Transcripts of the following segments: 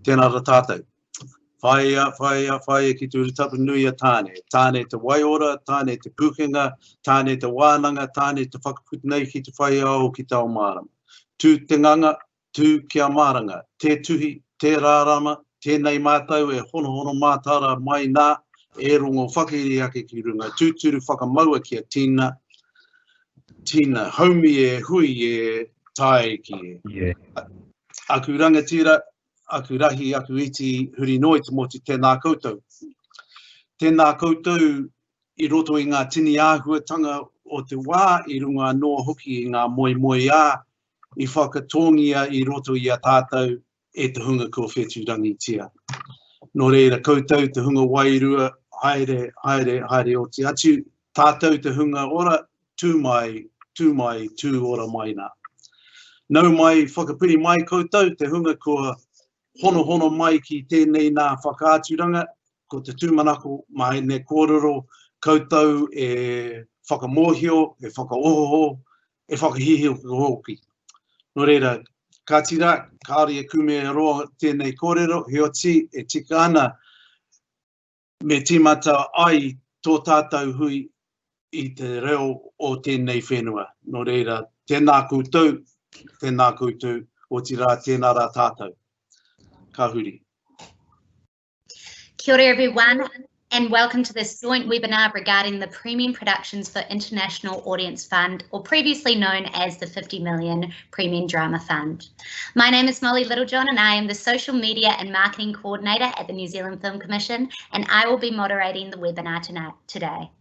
tēnā ra tātou. Whaia ki tu tapu nui a tāne. Tāne te waiora, tāne te pukenga, tāne te wānanga, tāne te whakaputinei ki te whaia o ki tau marama. Tū te nganga, tū kia maranga. Te tuhi, te rārama, tēnei mātau e hono mātara mai nā, e rongo whakairi ake ki runga. Tūturu whakamaua kia tīna, haumi e hui e tae ki e. Aku rangatira, aku rahi, aku iti, huri noi te moti tēnā koutou. Tēnā koutou I roto I ngā tini āhuatanga o te wā I runga noa hoki I ngā moe ā I whakatongia I roto I a tātou e te hunga ko whetūrangi tia. Nō reira koutou te hunga wairua, haere o te atu, tātou te hunga ora, tū mai, tū ora mai nā. Nau mai, whakapiri mai koutou, te hunga kua hono mai ki tēnei nā whakāturanga, ko te tūmanako mai ne kōrero, koutou e whakamohio, e whakaohoho, e whakahihio hoki. Nō reira, ka tira, kāri e kume roa tēnei kōrero, he oti e tika ana me tīmata ai tō tātou hui I te reo o tēnei whenua. Nō reira, tēnā koutou, o tira tēnā rā tātou. Ka huri. Kia ora everyone, and welcome to this joint webinar regarding the Premium Productions for International Audience Fund, or previously known as the 50 Million Premium Drama Fund. My name is Molly Littlejohn and I am the Social Media and Marketing Coordinator at the New Zealand Film Commission, and I will be moderating the webinar today.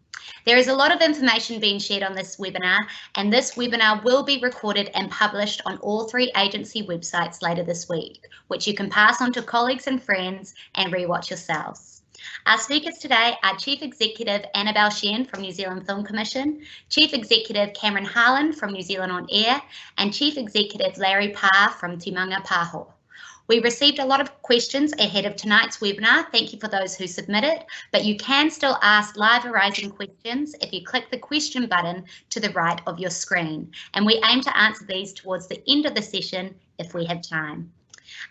There is a lot of information being shared on this webinar, and this webinar will be recorded and published on all 3 agency websites later this week, which you can pass on to colleagues and friends and rewatch yourselves. Our speakers today are Chief Executive Annabelle Shen from New Zealand Film Commission, Chief Executive Cameron Harlan from New Zealand On Air, and Chief Executive Larry Parr from Timanga Pāho. We received a lot of questions ahead of tonight's webinar. Thank you for those who submitted, but you can still ask live arising questions if you click the question button to the right of your screen, and we aim to answer these towards the end of the session if we have time.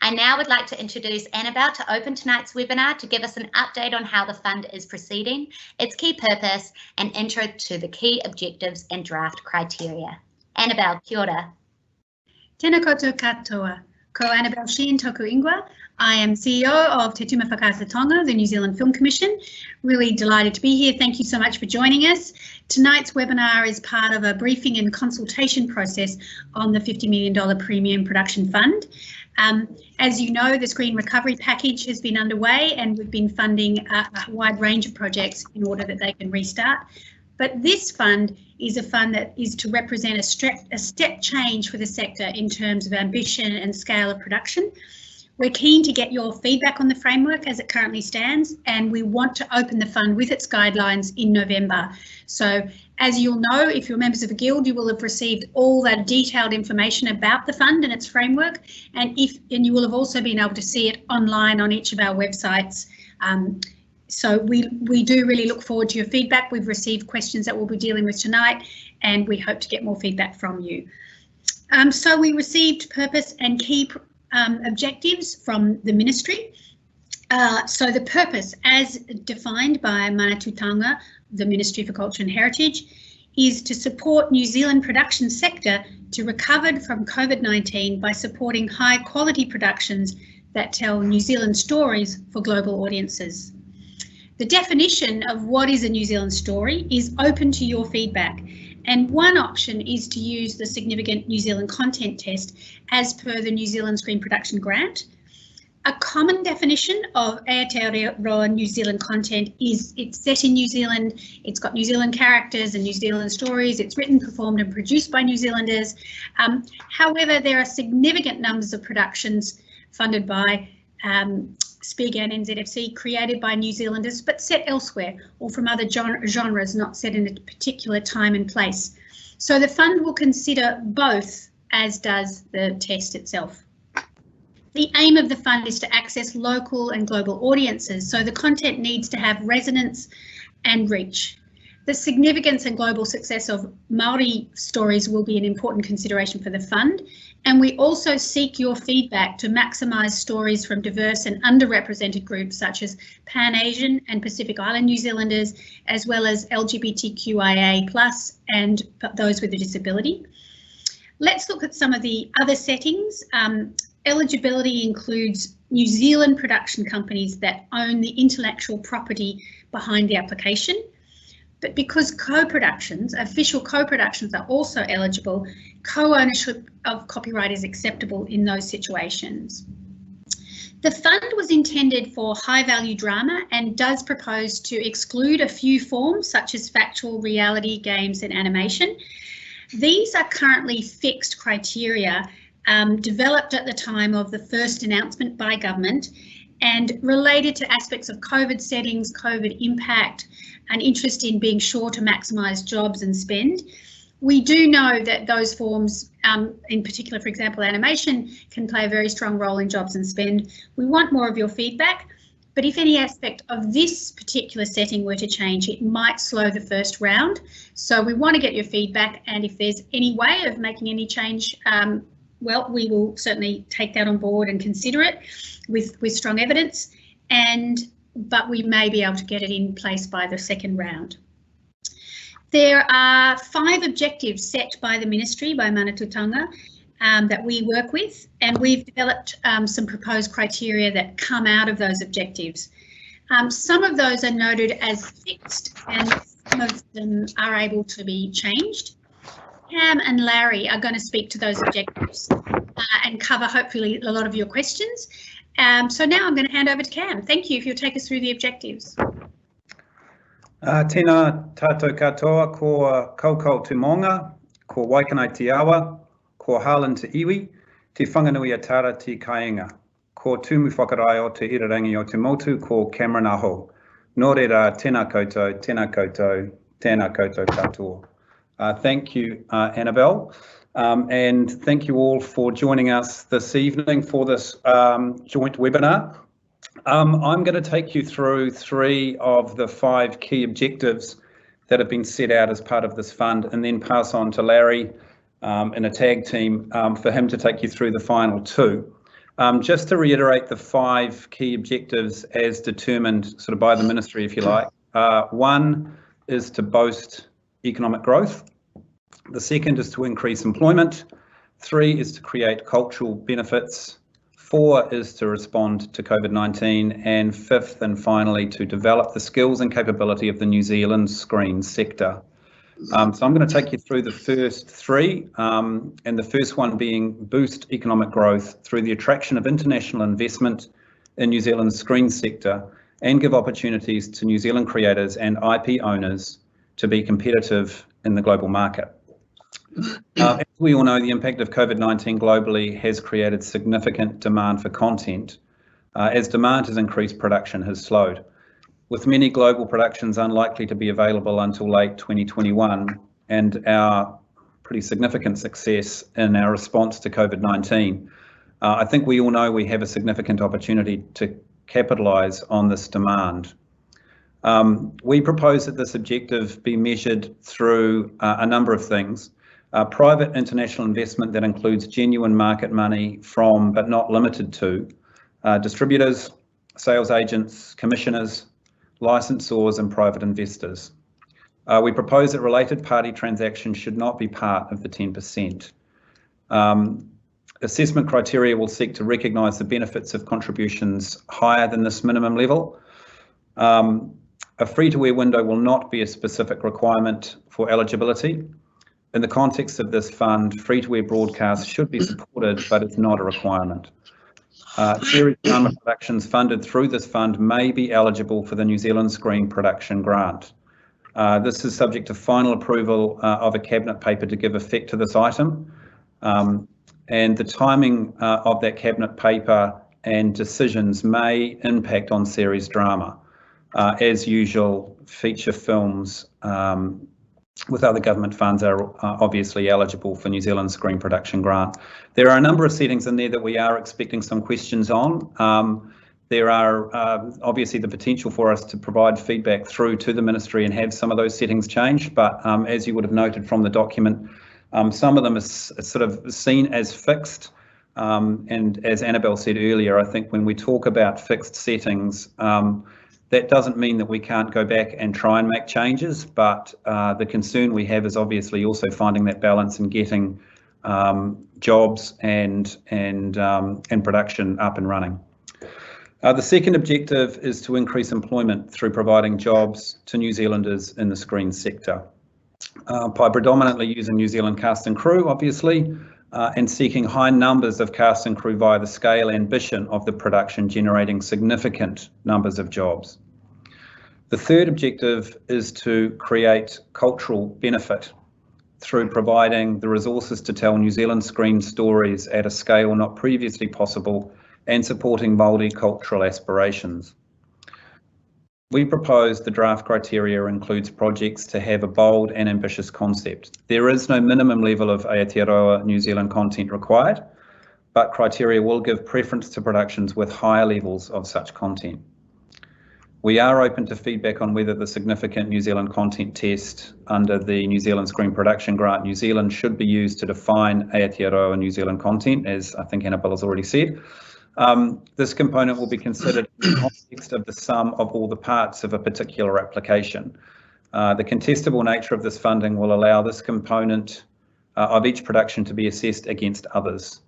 I now would like to introduce Annabelle to open tonight's webinar to give us an update on how the fund is proceeding, its key purpose, and intro to the key objectives and draft criteria. Annabelle, kia ora. Tēnā koutou katoa. Ko Annabelle Shen toku ingoa. I am CEO of Te Tuma Whakaata Tonga, the New Zealand Film Commission. Really delighted to be here. Thank you so much for joining us. Tonight's webinar is part of a briefing and consultation process on the $50 million Premium Production Fund. As you know, the Screen Recovery Package has been underway and we've been funding a wide range of projects in order that they can restart. But this fund is a fund that is to represent a step change for the sector in terms of ambition and scale of production. We're keen to get your feedback on the framework as it currently stands, and we want to open the fund with its guidelines in November. So as you'll know, if you're members of the Guild, you will have received all that detailed information about the fund and its framework, and you will have also been able to see it online on each of our websites. So we do really look forward to your feedback. We've received questions that we'll be dealing with tonight, and we hope to get more feedback from you. So we received purpose and key objectives from the ministry. So the purpose, as defined by Manatūtanga, the Ministry for Culture and Heritage, is to support New Zealand production sector to recover from COVID-19 by supporting high quality productions that tell New Zealand stories for global audiences. The definition of what is a New Zealand story is open to your feedback, and one option is to use the significant New Zealand content test as per the New Zealand Screen Production Grant. A common definition of Aotearoa New Zealand content is it's set in New Zealand, it's got New Zealand characters and New Zealand stories, it's written, performed and produced by New Zealanders. However, there are significant numbers of productions funded by Spiga and NZFC created by New Zealanders but set elsewhere or from other genres not set in a particular time and place. So the fund will consider both, as does the test itself. The aim of the fund is to access local and global audiences, so the content needs to have resonance and reach. The significance and global success of Māori stories will be an important consideration for the fund, and we also seek your feedback to maximise stories from diverse and underrepresented groups such as Pan-Asian and Pacific Island New Zealanders, as well as LGBTQIA+ and those with a disability. Let's look at some of the other settings. Eligibility includes New Zealand production companies that own the intellectual property behind the application. But because co-productions, official co-productions are also eligible, co-ownership of copyright is acceptable in those situations. The fund was intended for high-value drama and does propose to exclude a few forms such as factual, reality, games and animation. These are currently fixed criteria developed at the time of the first announcement by government and related to aspects of COVID settings, COVID impact, an interest in being sure to maximise jobs and spend. We do know that those forms, in particular, for example, animation, can play a very strong role in jobs and spend. We want more of your feedback, but if any aspect of this particular setting were to change, it might slow the first round. So we want to get your feedback, and if there's any way of making any change, well, we will certainly take that on board and consider it with strong evidence, but we may be able to get it in place by the second round. There are 5 objectives set by the Ministry, by Manatutanga, that we work with, and we've developed some proposed criteria that come out of those objectives. Some of those are noted as fixed and some of them are able to be changed. Cam and Larry are going to speak to those objectives and cover hopefully a lot of your questions. So now I'm going to hand over to Cam. Thank you if you'll take us through the objectives. Tēnā tātou katoa, ko Kaukau te Monga, ko Waikanai te Awa, ko Harlan te Iwi, te Whanganui a Tara te Kainga, ko Tumu Whakarai o te Irarangi o te Motu, ko Cameron Aho. Nō reira, tēnā koutou, tēnā koutou, tēnā koutou katoa. Thank you, Annabelle, and thank you all for joining us this evening for this joint webinar. I'm going to take you through 3 of the 5 key objectives that have been set out as part of this fund, and then pass on to Larry in a tag team for him to take you through the final 2. Just to reiterate the 5 key objectives as determined sort of by the Ministry, if you like. 1 is to boast economic growth. The second is to increase employment. 3 is to create cultural benefits. 4 is to respond to COVID-19, and 5th and finally to develop the skills and capability of the New Zealand screen sector. So I'm going to take you through the first 3, and the first one being boost economic growth through the attraction of international investment in New Zealand's screen sector and give opportunities to New Zealand creators and IP owners to be competitive in the global market. As we all know, the impact of COVID-19 globally has created significant demand for content. As demand has increased, production has slowed, with many global productions unlikely to be available until late 2021, and our pretty significant success in our response to COVID-19. I think we all know we have a significant opportunity to capitalise on this demand. We propose that this objective be measured through a number of things. Private international investment that includes genuine market money from, but not limited to, distributors, sales agents, commissioners, licensors and private investors. We propose that related party transactions should not be part of the 10%. Assessment criteria will seek to recognise the benefits of contributions higher than this minimum level. A free-to-air window will not be a specific requirement for eligibility. In the context of this fund, free-to-air broadcasts should be supported, but it's not a requirement. Series drama productions funded through this fund may be eligible for the New Zealand Screen Production Grant. This is subject to final approval of a cabinet paper to give effect to this item, and the timing of that cabinet paper and decisions may impact on series drama. As usual, feature films with other government funds are obviously eligible for New Zealand Screen Production Grant. There are a number of settings in there that we are expecting some questions on. There are obviously the potential for us to provide feedback through to the ministry and have some of those settings changed, but as you would have noted from the document, some of them are sort of seen as fixed. And as Annabelle said earlier, I think when we talk about fixed settings, that doesn't mean that we can't go back and try and make changes, but the concern we have is obviously also finding that balance and getting jobs and production up and running. The second objective is to increase employment through providing jobs to New Zealanders in the screen sector by predominantly using New Zealand cast and crew, obviously, and seeking high numbers of cast and crew via the scale ambition of the production, generating significant numbers of jobs. The third objective is to create cultural benefit through providing the resources to tell New Zealand screen stories at a scale not previously possible and supporting multicultural aspirations. We propose the draft criteria includes projects to have a bold and ambitious concept. There is no minimum level of Aotearoa New Zealand content required, but criteria will give preference to productions with higher levels of such content. We are open to feedback on whether the significant New Zealand content test under the New Zealand Screen Production Grant New Zealand should be used to define Aotearoa New Zealand content, as I think Annabelle has already said. This component will be considered in the context of the sum of all the parts of a particular application. The contestable nature of this funding will allow this component of each production to be assessed against others.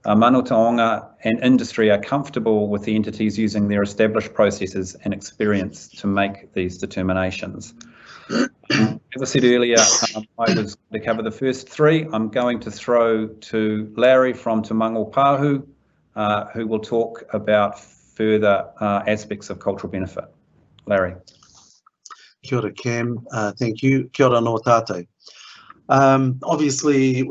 Mano Taonga and industry are comfortable with the entities using their established processes and experience to make these determinations. As I said earlier, I was to cover the first three. I'm going to throw to Larry from Te Mango Pāhu, who will talk about further aspects of cultural benefit. Larry. Kia ora, Cam. Thank you. Kia ora no tātou. Obviously,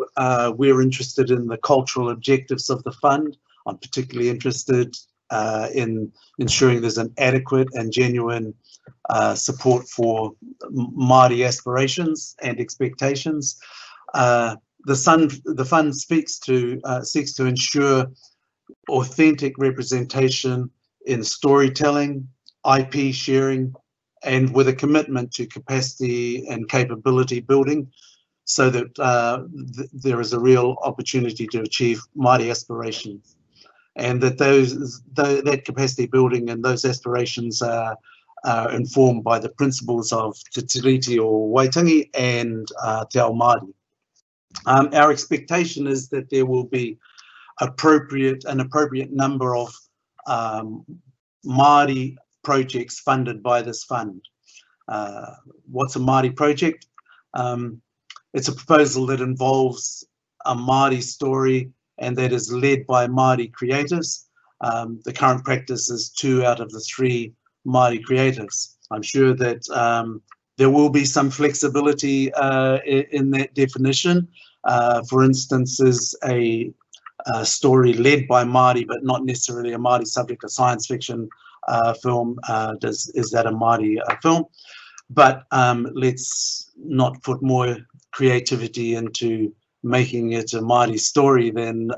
we're interested in the cultural objectives of the fund. I'm particularly interested in ensuring there's an adequate and genuine support for Māori aspirations and expectations. The fund seeks to ensure authentic representation in storytelling, IP sharing, and with a commitment to capacity and capability building, so that there is a real opportunity to achieve Māori aspirations, and that that capacity building and those aspirations are informed by the principles of Te Tiriti o Waitangi and Te Ao Māori. Our expectation is that there will be an appropriate number of Māori projects funded by this fund. What's a Māori project? It's a proposal that involves a Māori story and that is led by Māori creatives. The current practice is 2 out of the 3 Māori creatives. I'm sure that there will be some flexibility in that definition. For instance, is a story led by Māori but not necessarily a Māori subject, a science fiction film, is that a Māori film? But let's not put more creativity into making it a Māori story than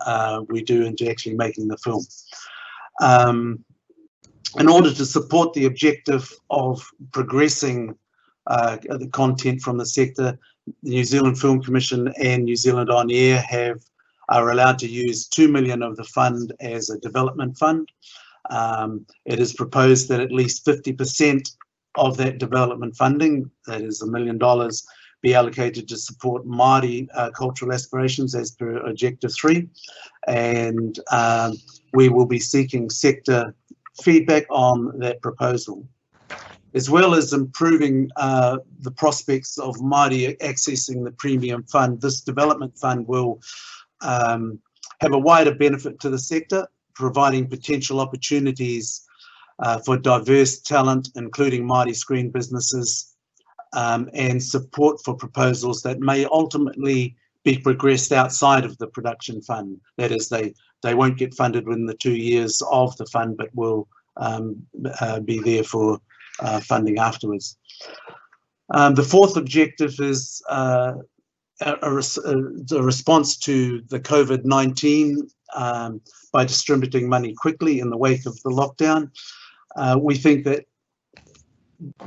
we do into actually making the film. In order to support the objective of progressing the content from the sector, the New Zealand Film Commission and New Zealand On Air are allowed to use 2 million of the fund as a development fund. It is proposed that at least 50% of that development funding, that is $1 million, be allocated to support Māori cultural aspirations as per Objective 3. And we will be seeking sector feedback on that proposal. As well as improving the prospects of Māori accessing the premium fund, this development fund will have a wider benefit to the sector, providing potential opportunities for diverse talent, including Māori screen businesses, and support for proposals that may ultimately be progressed outside of the production fund. That is, they won't get funded within the 2 years of the fund, but will be there for funding afterwards. The fourth objective is a response to the COVID-19 by distributing money quickly in the wake of the lockdown. We think that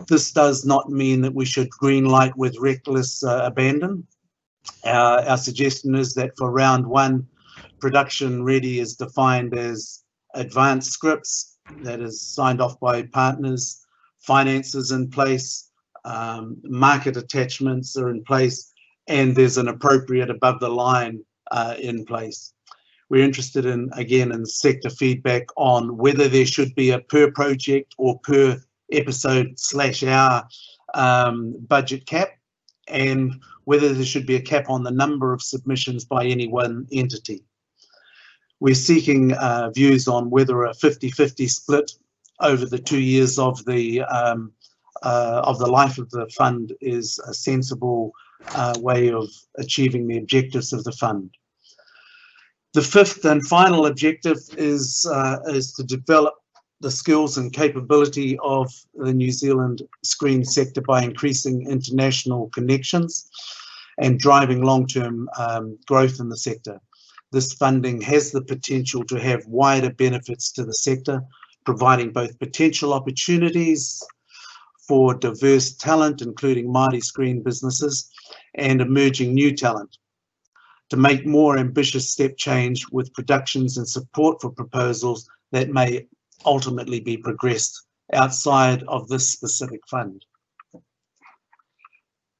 this does not mean that we should greenlight with reckless abandon. Our suggestion is that for round one, production ready is defined as advanced scripts that is signed off by partners, finances in place, market attachments are in place, and there's an appropriate above the line in place. We're interested in, again, in sector feedback on whether there should be a per project or per episode / hour budget cap, and whether there should be a cap on the number of submissions by any one entity. We're seeking views on whether a 50-50 split over the 2 years of the life of the fund is a sensible way of achieving the objectives of the fund. The fifth and final objective is to develop the skills and capability of the New Zealand screen sector by increasing international connections and driving long-term growth in the sector. This funding has the potential to have wider benefits to the sector, providing both potential opportunities for diverse talent, including Māori screen businesses, and emerging new talent, to make more ambitious step change with productions and support for proposals that may ultimately be progressed outside of this specific fund.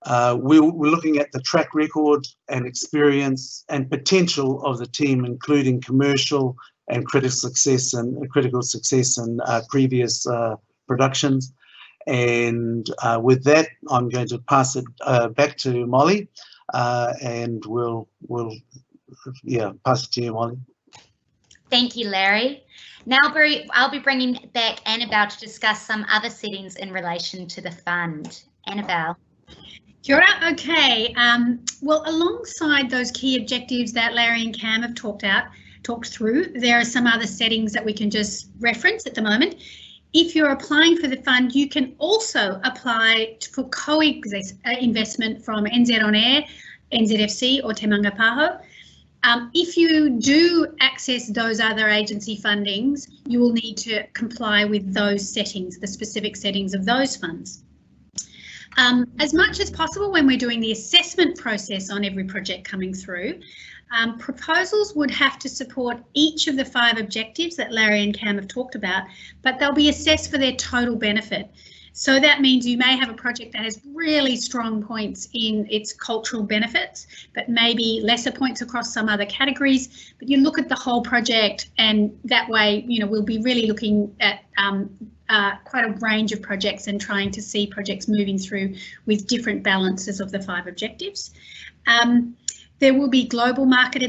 We're looking at the track record and experience and potential of the team, including commercial and critical success in previous productions. And with that, I'm going to pass it back to Molly, and we'll pass it to you, Molly. Thank you, Larry. Now I'll be bringing back Annabelle to discuss some other settings in relation to the fund. Annabelle. Kia ora. Okay. Well, alongside those key objectives that Larry and Cam have talked through, there are some other settings that we can just reference at the moment. If you're applying for the fund, you can also apply for co-investment from NZ On Air, NZFC or Te Manga Pāho. If you do access those other agency fundings, you will need to comply with those settings, the specific settings of those funds. As much as possible, when we're doing the assessment process on every project coming through, proposals would have to support each of the 5 objectives that Larry and Cam have talked about, but they'll be assessed for their total benefit. So that means you may have a project that has really strong points in its cultural benefits, but maybe lesser points across some other categories. But you look at the whole project, and that way, you know, we'll be really looking at quite a range of projects and trying to see projects moving through with different balances of the 5 objectives. There will be global market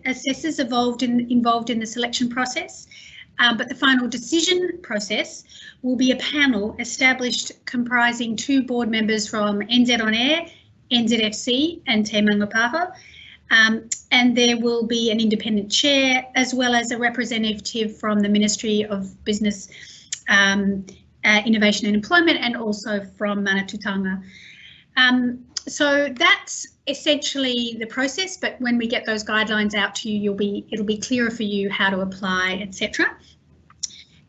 assessors involved in the selection process. But the final decision process will be a panel established comprising 2 board members from NZ On Air, NZFC and Te Manga Pāho. And there will be an independent chair as well as a representative from the Ministry of Business, Innovation and Employment, and also from Manatūtanga. So that's essentially the process, but when we get those guidelines out to you, it'll be clearer for you how to apply, etc.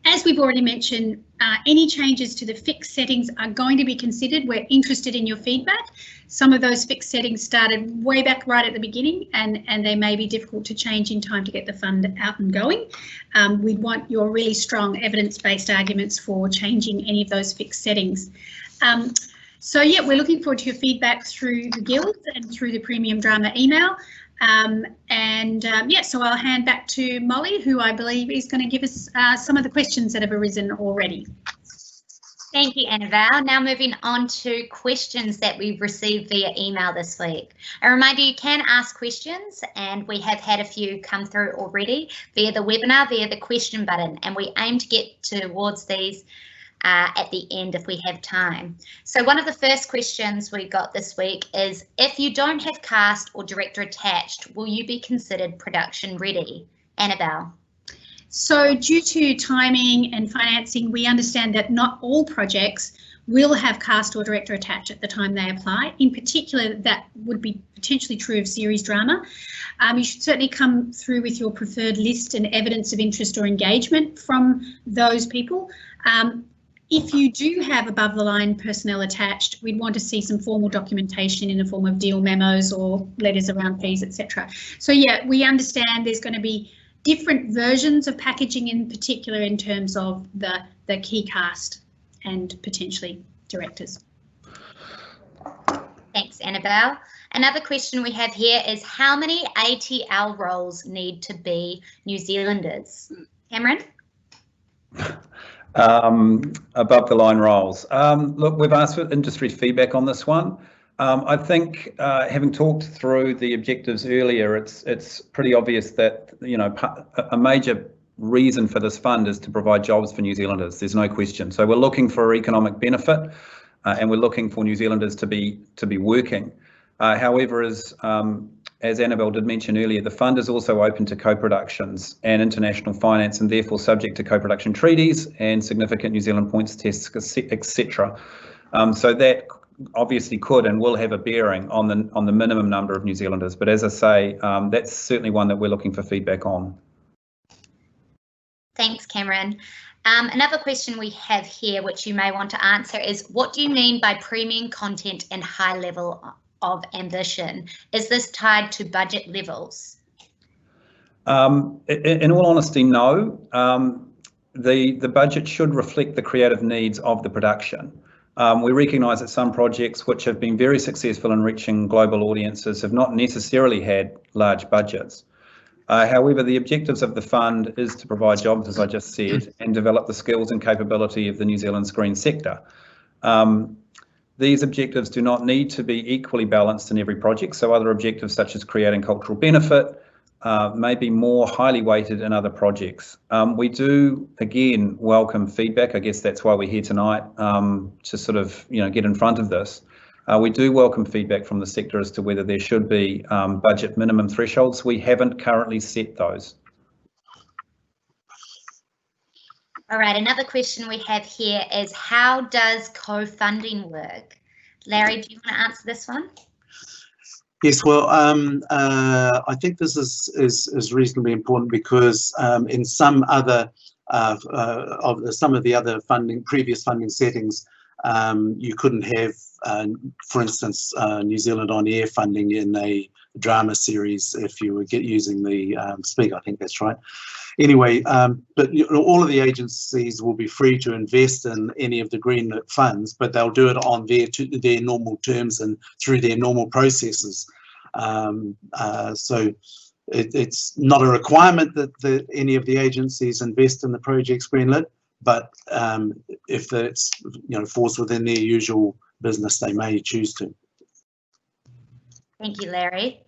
As we've already mentioned, any changes to the fixed settings are going to be considered. We're interested in your feedback. Some of those fixed settings started way back right at the beginning, and they may be difficult to change in time to get the fund out and going. We want your really strong evidence-based arguments for changing any of those fixed settings. So yeah, we're looking forward to your feedback through the Guild and through the Premium Drama email. Yeah, so I'll hand back to Molly, who I believe is going to give us some of the questions that have arisen already. Thank you, Annabelle. Now moving on to questions that we've received via email this week. A reminder, you can ask questions, and we have had a few come through already via the webinar, via the question button, and we aim to get towards these at the end if we have time. So one of the first questions we got this week is, if you don't have cast or director attached, will you be considered production ready? Annabelle. So due to timing and financing, we understand that not all projects will have cast or director attached at the time they apply. In particular, that would be potentially true of series drama. You should certainly come through with your preferred list and evidence of interest or engagement from those people. If you do have above the line personnel attached, we'd want to see some formal documentation in the form of deal memos or letters around fees, etc. So yeah, we understand there's going to be different versions of packaging, in particular in terms of the key cast and potentially directors. Thanks, Annabelle. Another question we have here is how many ATL roles need to be New Zealanders? Cameron? Above the line roles. Look, we've asked for industry feedback on this one. I think having talked through the objectives earlier, it's pretty obvious that, you know, a major reason for this fund is to provide jobs for New Zealanders. There's no question. So we're looking for economic benefit, and we're looking for New Zealanders to be working. However, as Annabelle did mention earlier, the fund is also open to co-productions and international finance, and therefore subject to co-production treaties and significant New Zealand points tests, etc. So that obviously could and will have a bearing on the minimum number of New Zealanders. But as I say, that's certainly one that we're looking for feedback on. Thanks, Cameron. Another question we have here, which you may want to answer, is what do you mean by premium content and high level of ambition? Is this tied to budget levels? In all honesty, no. The budget should reflect the creative needs of the production. We recognise that some projects which have been very successful in reaching global audiences have not necessarily had large budgets. However, the objectives of the fund is to provide jobs, as I just said, and develop the skills and capability of the New Zealand screen sector. These objectives do not need to be equally balanced in every project, so other objectives such as creating cultural benefit may be more highly weighted in other projects. We do, again, welcome feedback. I guess that's why we're here tonight, to sort of, you know, get in front of this. We do welcome feedback from the sector as to whether there should be budget minimum thresholds. We haven't currently set those. All right, another question we have here is how does co-funding work? Larry, do you want to answer this one? Yes, well, I think this is reasonably important because in some other some of the other previous funding settings, you couldn't have, for instance, New Zealand On Air funding in a drama series if you were using the Speak. I think that's right. Anyway, but all of the agencies will be free to invest in any of the greenlit funds, but they'll do it on their normal terms and through their normal processes. So it's not a requirement that any of the agencies invest in the projects greenlit, but if it's, you know, falls within their usual business, they may choose to. Thank you, Larry.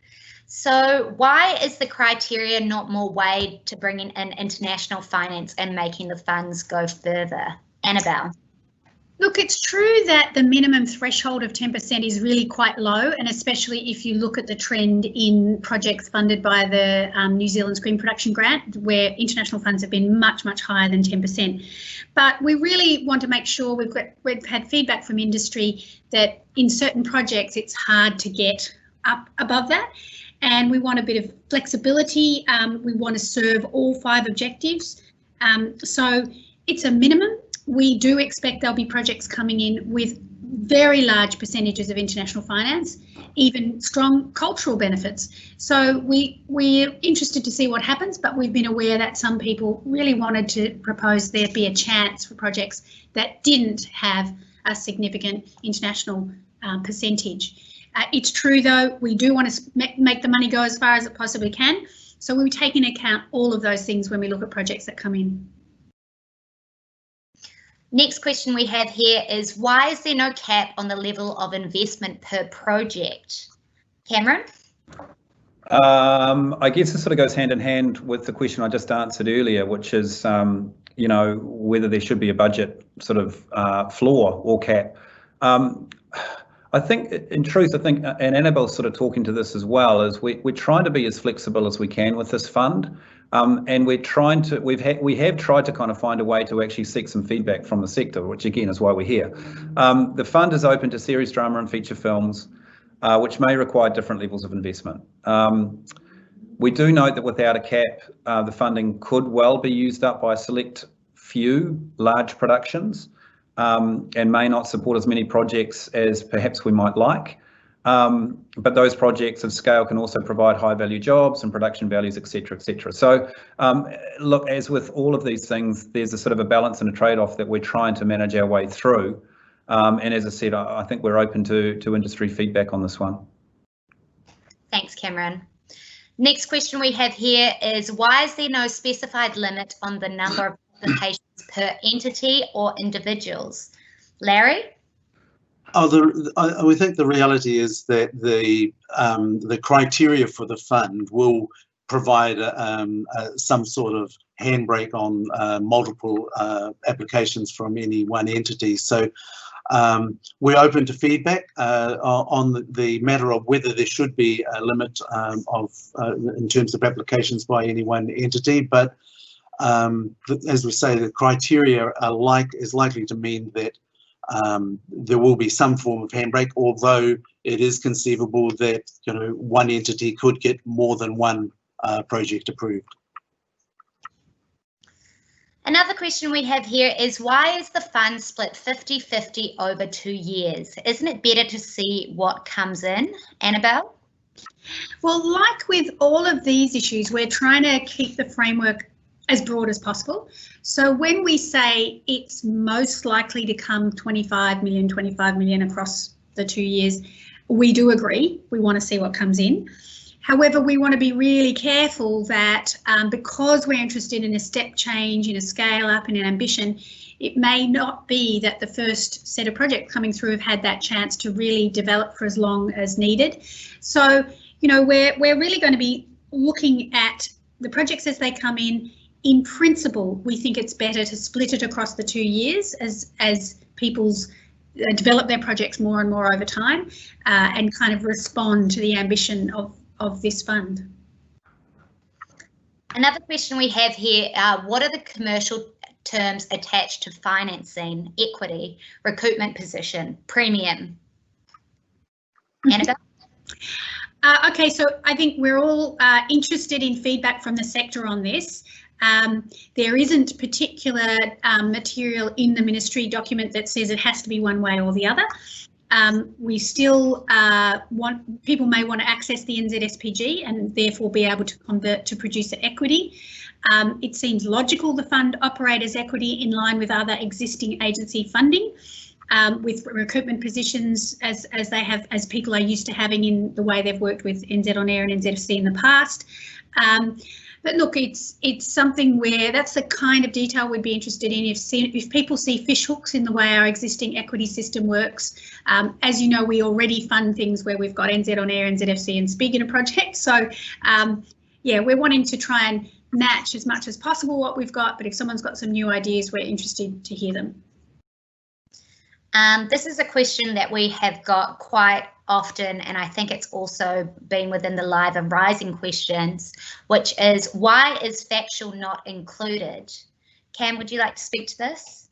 So why is the criteria not more weighed to bringing in international finance and making the funds go further? Annabelle. Look, it's true that the minimum threshold of 10% is really quite low, and especially if you look at the trend in projects funded by the New Zealand Screen Production Grant, where international funds have been much, much higher than 10%. But we really want to make sure we've had feedback from industry that in certain projects it's hard to get up above that. And we want a bit of flexibility. We want to serve all 5 objectives. So it's a minimum. We do expect there'll be projects coming in with very large percentages of international finance, even strong cultural benefits. So we're interested to see what happens, but we've been aware that some people really wanted to propose there be a chance for projects that didn't have a significant international percentage. It's true, though, we do want to make the money go as far as it possibly can. So we take into account all of those things when we look at projects that come in. Next question we have here is why is there no cap on the level of investment per project? Cameron? I guess this sort of goes hand in hand with the question I just answered earlier, which is, you know, whether there should be a budget sort of floor or cap. I think, in truth, and Annabelle's sort of talking to this as well, is we're trying to be as flexible as we can with this fund, and we're trying to, we have tried to kind of find a way to actually seek some feedback from the sector, which again is why we're here. The fund is open to series drama and feature films, which may require different levels of investment. We do note that without a cap, the funding could well be used up by a select few large productions, and may not support as many projects as perhaps we might like. But those projects of scale can also provide high value jobs and production values, etc., etc. So look, as with all of these things, there's a sort of a balance and a trade-off that we're trying to manage our way through. And as I said, I think we're open to industry feedback on this one. Thanks, Cameron. Next question we have here is, why is there no specified limit on the number of applications per entity or individuals? Larry? We think the reality is that the criteria for the fund will provide some sort of handbrake on multiple applications from any one entity. So we're open to feedback on the matter of whether there should be a limit in terms of applications by any one entity, but as we say, the criteria is likely to mean that there will be some form of handbrake, although it is conceivable that one entity could get more than one project approved. Another question we have here is, why is the fund split 50-50 over 2 years? Isn't it better to see what comes in? Annabelle? Well, like with all of these issues, we're trying to keep the framework as broad as possible. So when we say it's most likely to come 25 million across the 2 years, we do agree. We want to see what comes in. However, we want to be really careful that because we're interested in a step change, in a scale up, in an ambition, it may not be that the first set of projects coming through have had that chance to really develop for as long as needed. So, we're really going to be looking at the projects as they come in. In principle, we think it's better to split it across the 2 years as people's develop their projects more and more over time and kind of respond to the ambition of this fund. Another question we have here, what are the commercial terms attached to financing, equity, recoupment position, premium? Annabelle? Okay, so I think we're all interested in feedback from the sector on this. There isn't particular material in the ministry document that says it has to be one way or the other. We still people may want to access the NZSPG and therefore be able to convert to producer equity. It seems logical the fund operate as equity in line with other existing agency funding, with recoupment positions as people are used to having in the way they've worked with NZ On Air and NZFC in the past. But look, it's something where that's the kind of detail we'd be interested in if people see fishhooks in the way our existing equity system works. As you know, we already fund things where we've got NZ On Air, NZFC and SPIG in a project. So yeah, we're wanting to try and match as much as possible what we've got, but if someone's got some new ideas, we're interested to hear them. This is a question that we have got quite often, and I think it's also been within the live and rising questions, which is, why is factual not included? Cam, would you like to speak to this?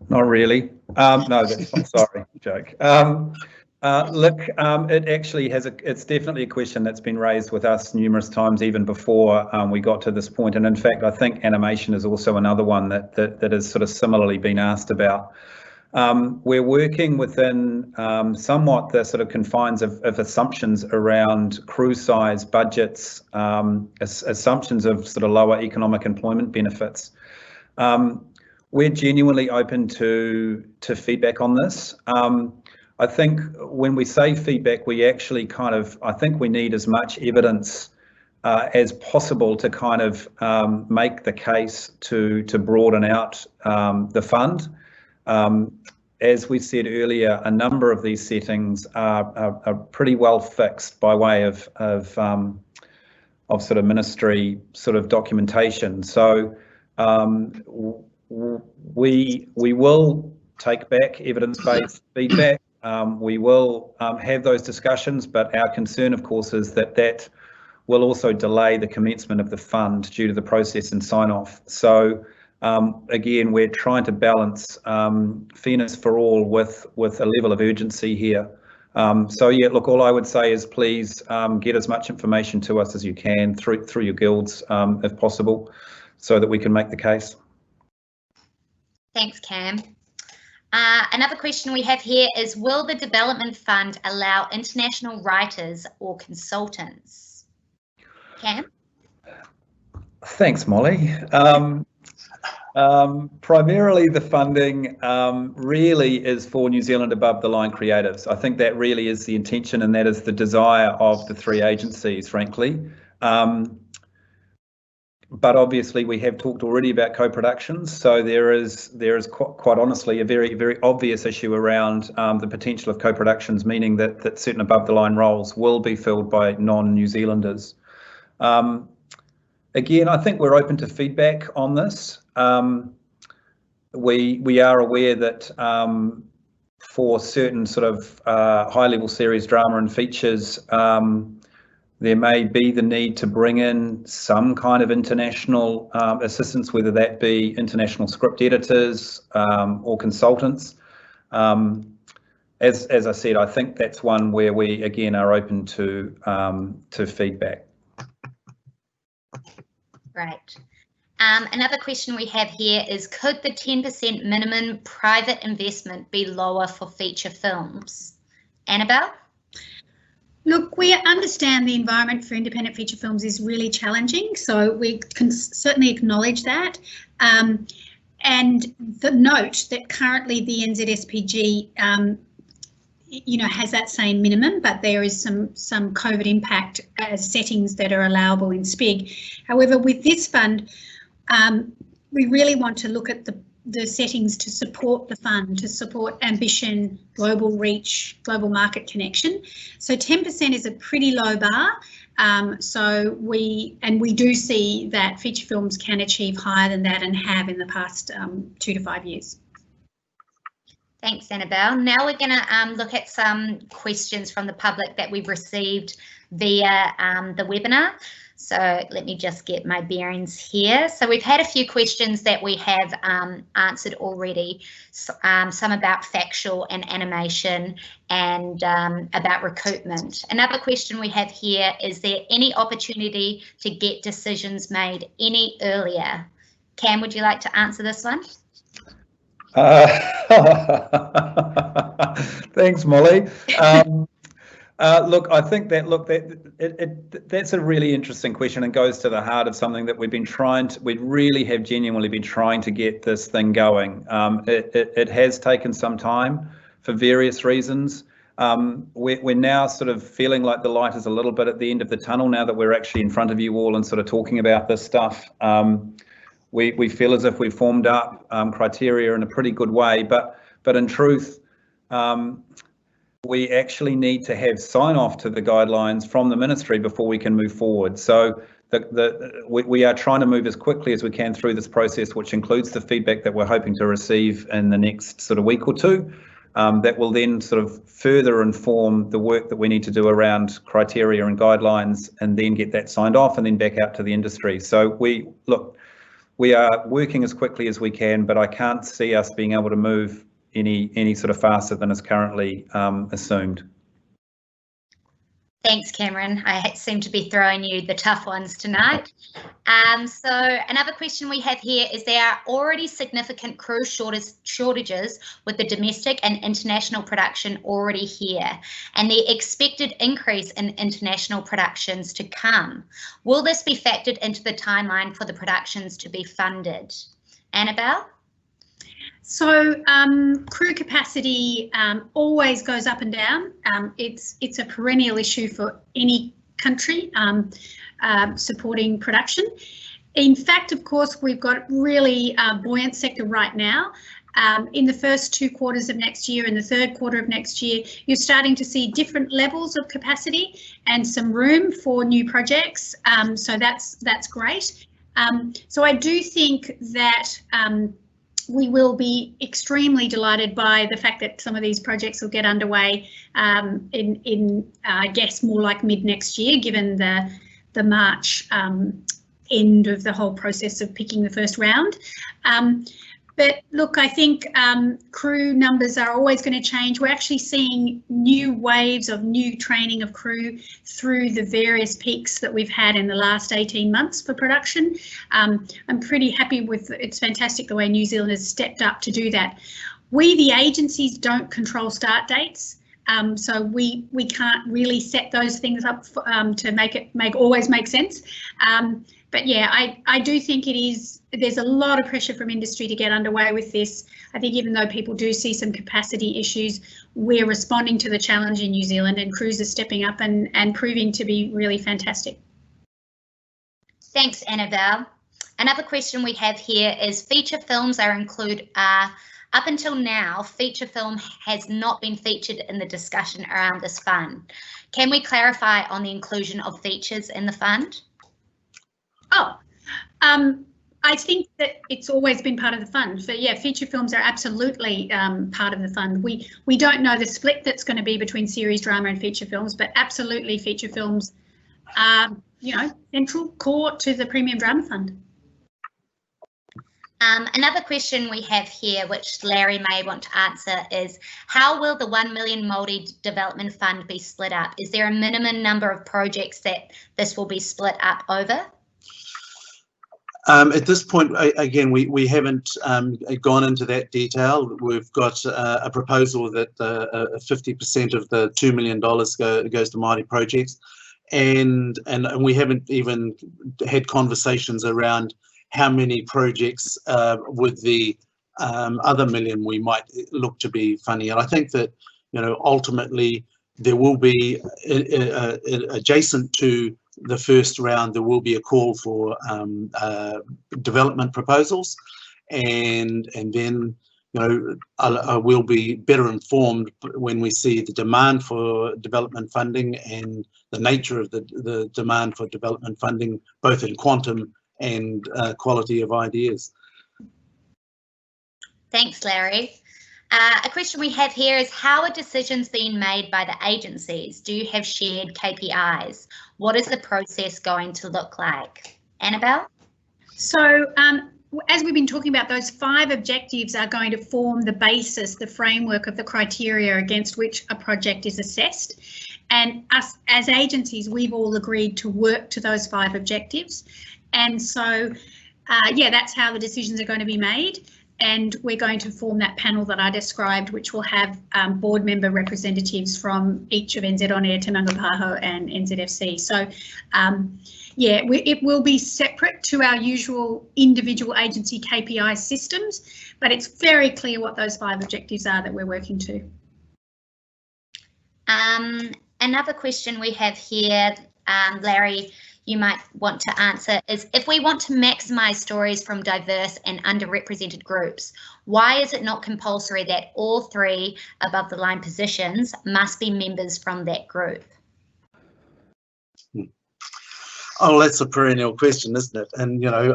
Not really. No, that's I'm sorry, joke. Look, it actually has it's definitely a question that's been raised with us numerous times, even before we got to this point. And in fact, I think animation is also another one that has sort of similarly been asked about. We're working within somewhat the sort of confines of assumptions around crew size, budgets, assumptions of sort of lower economic employment benefits. We're genuinely open to feedback on this. I think when we say feedback, we actually I think we need as much evidence as possible to kind of make the case to broaden out the fund. As we said earlier, a number of these settings are pretty well fixed by way of sort of ministry sort of documentation. So we will take back evidence-based feedback. we will have those discussions, but our concern, of course, is that that will also delay the commencement of the fund due to the process and sign-off. So again, we're trying to balance fairness for all with a level of urgency here. So yeah, look, all I would say is please get as much information to us as you can through your guilds, if possible, so that we can make the case. Thanks, Cam. Another question we have here is, will the development fund allow international writers or consultants? Cam? Thanks, Molly. Primarily the funding really is for New Zealand above the line creatives. I think that really is the intention, and that is the desire of the three agencies, frankly. But obviously we have talked already about co-productions, so there is quite honestly a very obvious issue around the potential of co-productions, meaning that certain above the line roles will be filled by non-New Zealanders. Again, I think we're open to feedback on this. We are aware that for certain sort of high-level series drama and features, there may be the need to bring in some kind of international assistance, whether that be international script editors or consultants. As I said, I think that's one where we again are open to feedback. Right. Another question we have here is, could the 10% minimum private investment be lower for feature films? Annabelle? Look, we understand the environment for independent feature films is really challenging, so we can certainly acknowledge that. And the note that currently the NZSPG has that same minimum, but there is some COVID impact as settings that are allowable in SPIG. However, with this fund, we really want to look at the settings to support the fund, to support ambition, global reach, global market connection. So 10% is a pretty low bar. So we do see that feature films can achieve higher than that and have in the past 2 to 5 years. Thanks, Annabelle. Now we're going to look at some questions from the public that we've received via the webinar. So let me just get my bearings here. So we've had a few questions that we have answered already, some about factual and animation and about recoupment. Another question we have here, is there any opportunity to get decisions made any earlier? Cam, would you like to answer this one? Thanks, Molly. Look, I think that's a really interesting question and goes to the heart of something that we really have genuinely been trying to get this thing going. It has taken some time for various reasons. We're now sort of feeling like the light is a little bit at the end of the tunnel now that we're actually in front of you all and sort of talking about this stuff. We feel as if we've formed up criteria in a pretty good way, but in truth, we actually need to have sign-off to the guidelines from the ministry before we can move forward. So we are trying to move as quickly as we can through this process, which includes the feedback that we're hoping to receive in the next sort of week or two. That will then sort of further inform the work that we need to do around criteria and guidelines, and then get that signed off and then back out to the industry. So we are working as quickly as we can, but I can't see us being able to move any sort of faster than is currently assumed. Thanks, Cameron. I seem to be throwing you the tough ones tonight. So another question we have here is, there are already significant crew shortages with the domestic and international production already here, and the expected increase in international productions to come. Will this be factored into the timeline for the productions to be funded? Annabelle? So crew capacity always goes up and down. It's a perennial issue for any country supporting production. In fact, of course, we've got really buoyant sector right now. In the first 2 quarters of next year and the 3rd quarter of next year, you're starting to see different levels of capacity and some room for new projects. So that's great. So I do think that we will be extremely delighted by the fact that some of these projects will get underway in I guess, more like mid next year, given the March end of the whole process of picking the first round. But look, I think crew numbers are always going to change. We're actually seeing new waves of new training of crew through the various peaks that we've had in the last 18 months for production. I'm pretty happy with, it's fantastic the way New Zealand has stepped up to do that. We, the agencies, don't control start dates. So we can't really set those things up for, to make it always make sense. But yeah, I do think there's a lot of pressure from industry to get underway with this. I think even though people do see some capacity issues, we're responding to the challenge in New Zealand, and crews are stepping up and proving to be really fantastic. Thanks, Annabelle. Another question we have here is feature films are included. Up until now, feature film has not been featured in the discussion around this fund. Can we clarify on the inclusion of features in the fund? Oh, I think that it's always been part of the fund. But yeah, feature films are absolutely part of the fund. We don't know the split that's going to be between series drama and feature films, but absolutely feature films are, you know, central core to the Premium Drama Fund. Another question we have here, which Larry may want to answer, is how will the 1 million Māori Development Fund be split up? Is there a minimum number of projects that this will be split up over? At this point, again, we haven't gone into that detail. We've got a proposal that 50% of the $2 million goes to Māori projects, and we haven't even had conversations around how many projects with the other million we might look to be funding. And I think that, you know, ultimately there will be adjacent to the first round, there will be a call for development proposals, and then, you know, I will be better informed when we see the demand for development funding and the nature of the demand for development funding, both in quantum and quality of ideas. Thanks, Larry. A question we have here is how are decisions being made by the agencies? Do you have shared KPIs? What is the process going to look like? Annabelle? So as we've been talking about, those 5 objectives are going to form the basis, the framework of the criteria against which a project is assessed. And us as agencies, we've all agreed to work to those 5 objectives. And so, yeah, that's how the decisions are going to be made. And we're going to form that panel that I described, which will have board member representatives from each of NZ On Air, Te Manga Pāho and NZFC. So, yeah, it will be separate to our usual individual agency KPI systems, but it's very clear what those 5 objectives are that we're working to. Another question we have here, Larry, you might want to answer, is if we want to maximise stories from diverse and underrepresented groups, why is it not compulsory that all 3 above the line positions must be members from that group? Oh, that's a perennial question, isn't it? And, you know,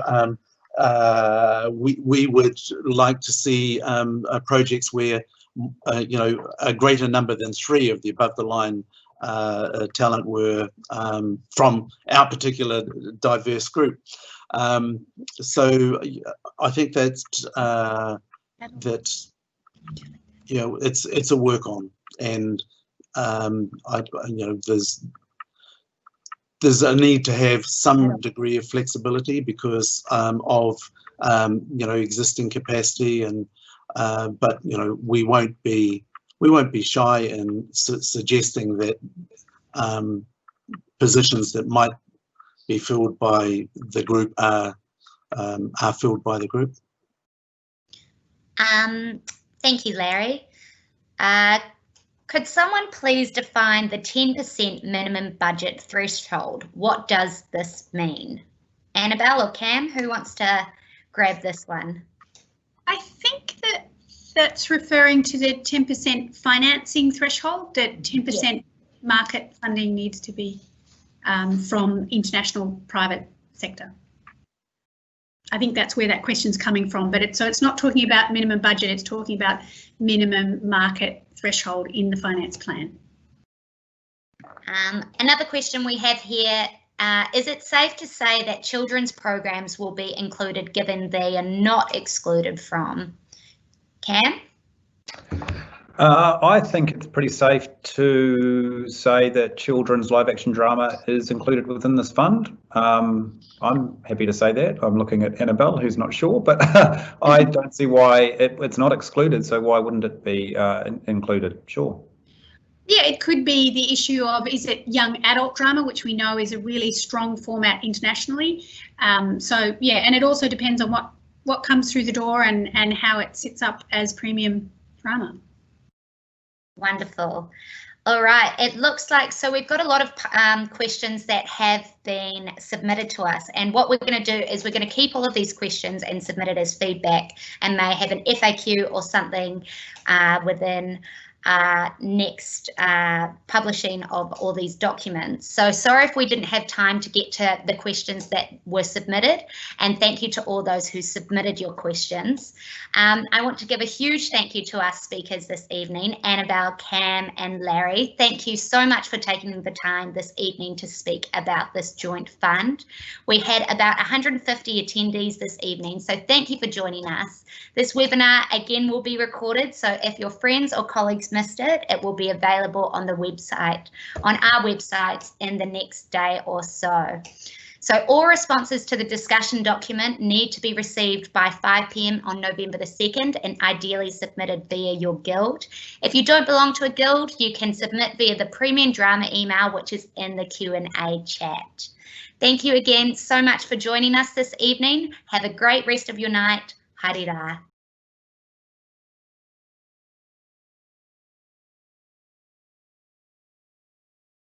we would like to see projects where, you know, a greater number than 3 of the above the line talent were from our particular diverse group. So I think that's you know, it's a work on, and you know, there's a need to have some degree of flexibility because of you know, existing capacity, and but you know, we won't be shy in suggesting that positions that might be filled by the group are filled by the group. Thank you, Larry. Could someone please define the 10% minimum budget threshold? What does this mean? Annabelle or Cam, who wants to grab this one? I think that's referring to the 10% financing threshold, that 10% market funding needs to be from international private sector. I think that's where that question's coming from, but it's not talking about minimum budget, it's talking about minimum market threshold in the finance plan. Another question we have here, is it safe to say that children's programs will be included given they are not excluded from? Cam? I think it's pretty safe to say that children's live action drama is included within this fund. I'm happy to say that. I'm looking at Annabelle, who's not sure, but I don't see why it's not excluded, so why wouldn't it be included? Sure. Yeah, it could be the issue of, is it young adult drama, which we know is a really strong format internationally. So yeah, and it also depends on what comes through the door and how it sits up as premium drama. Wonderful. All right, it looks like, so we've got a lot of questions that have been submitted to us, and what we're going to do is we're going to keep all of these questions and submit it as feedback, and may have an FAQ or something within next publishing of all these documents. So sorry if we didn't have time to get to the questions that were submitted, and thank you to all those who submitted your questions. I want to give a huge thank you to our speakers this evening, Annabelle, Cam and Larry. Thank you so much for taking the time this evening to speak about this joint fund. We had about 150 attendees this evening, so thank you for joining us. This webinar again will be recorded, so if your friends or colleagues missed it, it will be available on the website, on our website in the next day or so. So all responses to the discussion document need to be received by 5 p.m. on November the 2nd and ideally submitted via your guild. If you don't belong to a guild, you can submit via the Premium Drama email, which is in the Q&A chat. Thank you again so much for joining us this evening. Have a great rest of your night. Haere rā.